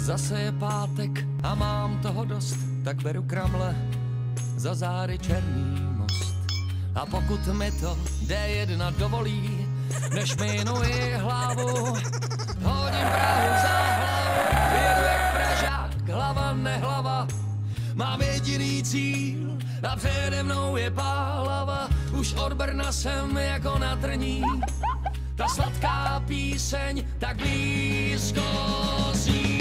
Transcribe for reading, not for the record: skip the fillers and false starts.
Zase je pátek a mám toho dost, tak beru kramle za zády Černý most. A pokud mi to D1 dovolí, než minuji hlavu, hodím Prahu za hlavu, jedu jak Pražák, hlava nehlava. Mám jediný cíl a přede mnou je Pálava. Už od Brna jsem jako na trní, ta sladká píseň tak blízko zní.